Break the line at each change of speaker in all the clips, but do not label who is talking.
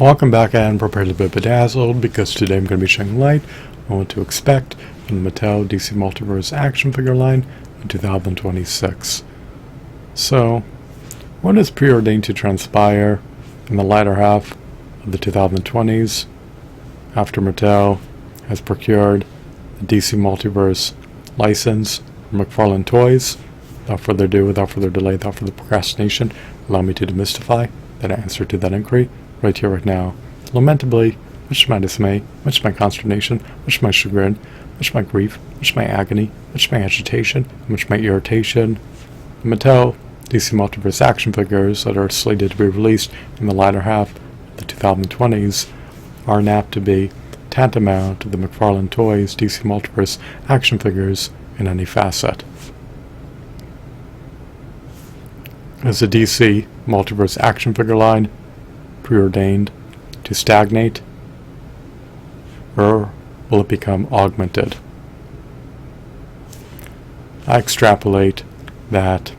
Welcome back and prepare to be bedazzled because today I'm going to be shedding light on what to expect from the Mattel DC Multiverse action figure line in 2026. So, what is preordained to transpire in the latter half of the 2020s after Mattel has procured the DC Multiverse license from McFarlane Toys? Without further ado, without further delay, without further procrastination, allow me to demystify that answer to that inquiry right here, right now. Lamentably, much to my dismay, much to my consternation, much to my chagrin, much to my grief, much to my agony, much to my agitation, much to my irritation, the Mattel DC Multiverse action figures that are slated to be released in the latter half of the 2020s are apt to be tantamount to the McFarlane Toys DC Multiverse action figures in any facet. Is the DC Multiverse action figure line preordained to stagnate, or will it become augmented? I extrapolate that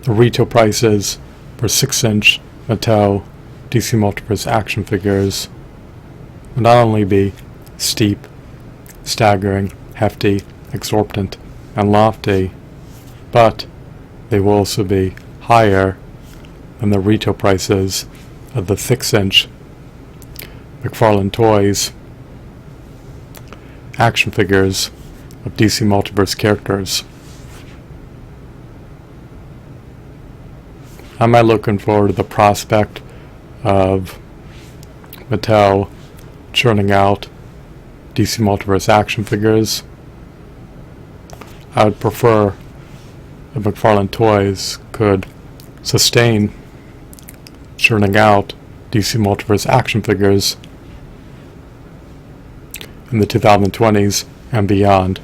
the retail prices for 6-inch Mattel DC Multiverse action figures will not only be steep, staggering, hefty, exorbitant, and lofty, but they will also be higher than the retail prices of the 6-inch McFarlane Toys action figures of DC Multiverse characters. Am I looking forward to the prospect of Mattel churning out DC Multiverse action figures? I would prefer if McFarlane Toys could sustain churning out DC Multiverse action figures in the 2020s and beyond.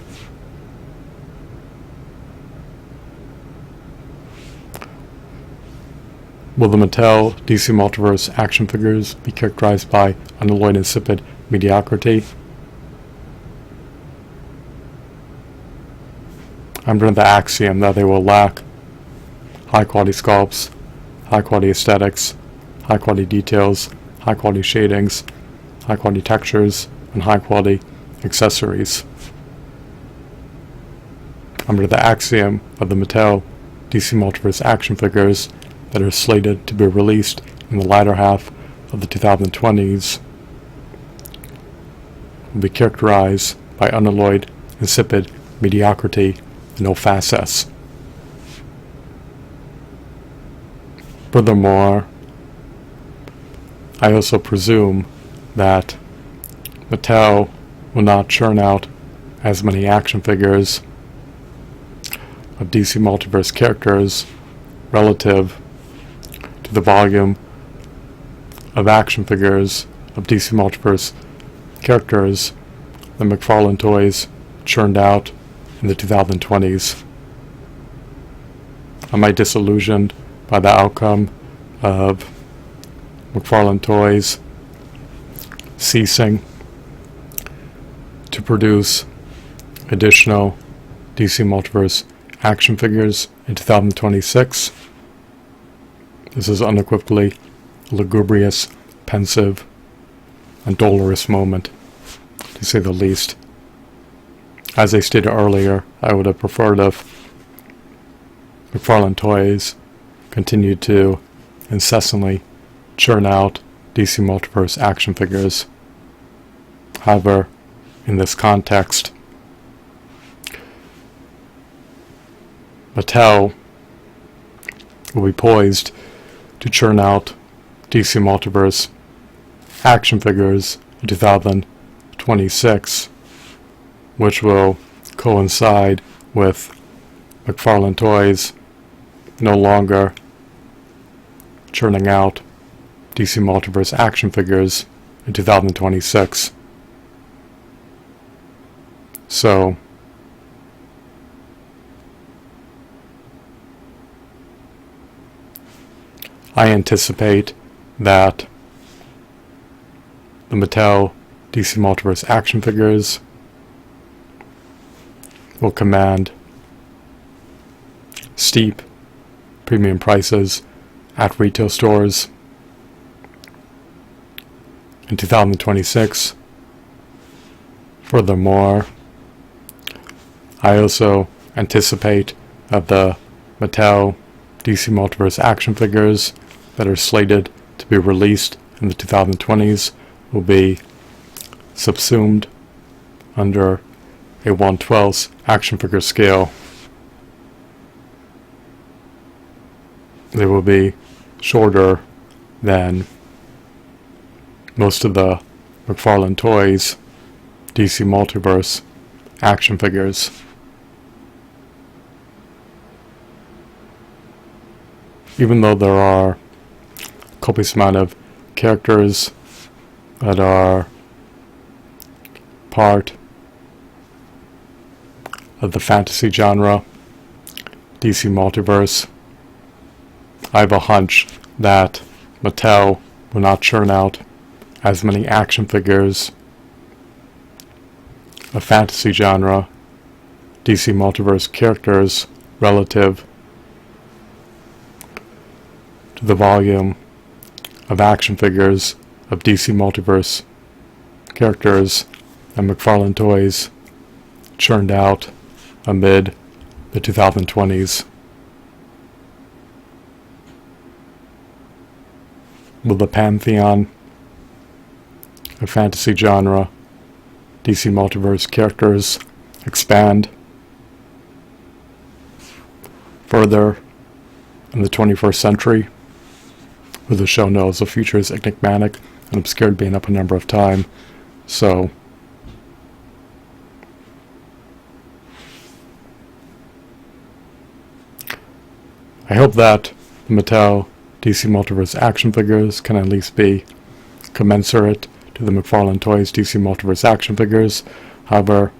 Will the Mattel DC Multiverse action figures be characterized by unalloyed insipid mediocrity? Under the axiom that they will lack high-quality sculpts, high-quality aesthetics, high-quality details, high-quality shadings, high-quality textures, and high-quality accessories. Under the axiom of the Mattel DC Multiverse action figures that are slated to be released in the latter half of the 2020s will be characterized by unalloyed, insipid mediocrity and no facets. Furthermore, I also presume that Mattel will not churn out as many action figures of DC Multiverse characters relative to the volume of action figures of DC Multiverse characters that McFarlane Toys churned out in the 2020s. Am I disillusioned by the outcome of McFarlane Toys ceasing to produce additional DC Multiverse action figures in 2026? This is unequivocally a lugubrious, pensive, and dolorous moment, to say the least. As I stated earlier, I would have preferred if McFarlane Toys continued to incessantly churn out DC Multiverse action figures. However, in this context, Mattel will be poised to churn out DC Multiverse action figures in 2026, which will coincide with McFarlane Toys no longer churning out DC Multiverse action figures in 2026. So, I anticipate that the Mattel DC Multiverse action figures will command steep premium prices at retail stores in 2026. Furthermore, I also anticipate that the Mattel DC Multiverse action figures that are slated to be released in the 2020s will be subsumed under a 1/12 action figure scale. They will be shorter than most of the McFarlane Toys DC Multiverse action figures. Even though there are a copious amount of characters that are part of the fantasy genre, DC Multiverse, I have a hunch that Mattel will not churn out as many action figures of fantasy genre DC Multiverse characters relative to the volume of action figures of DC Multiverse characters that McFarlane Toys churned out amid the 2020s. Will the pantheon of fantasy genre DC Multiverse characters expand further in the 21st century? Who the show knows, the future is enigmatic and obscured being up a number of time. So I hope that the Mattel DC Multiverse action figures can at least be commensurate to the McFarlane Toys DC Multiverse action figures. However,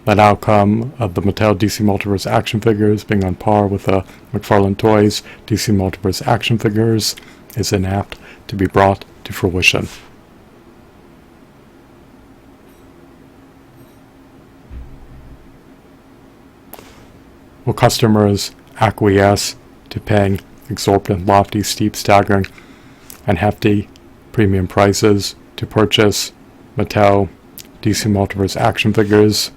that outcome of the Mattel DC Multiverse action figures being on par with the McFarlane Toys DC Multiverse action figures is inapt to be brought to fruition. Will customers acquiesce to paying exorbitant, lofty, steep, staggering, and hefty premium prices to purchase Mattel DC Multiverse action figures?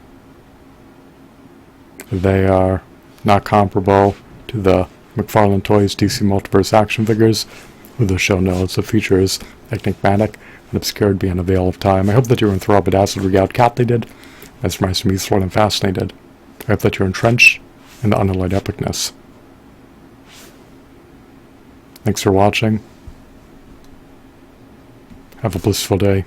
They are not comparable to the McFarlane Toys DC Multiverse action figures, who the show knows the future is enigmatic and obscured beyond a veil of time. I hope that you're enthralled, bedazzled, regaled, captivated, mesmerized, amused, and fascinated. I hope that you're entrenched in the unalloyed epicness. Thanks for watching. Have a blissful day.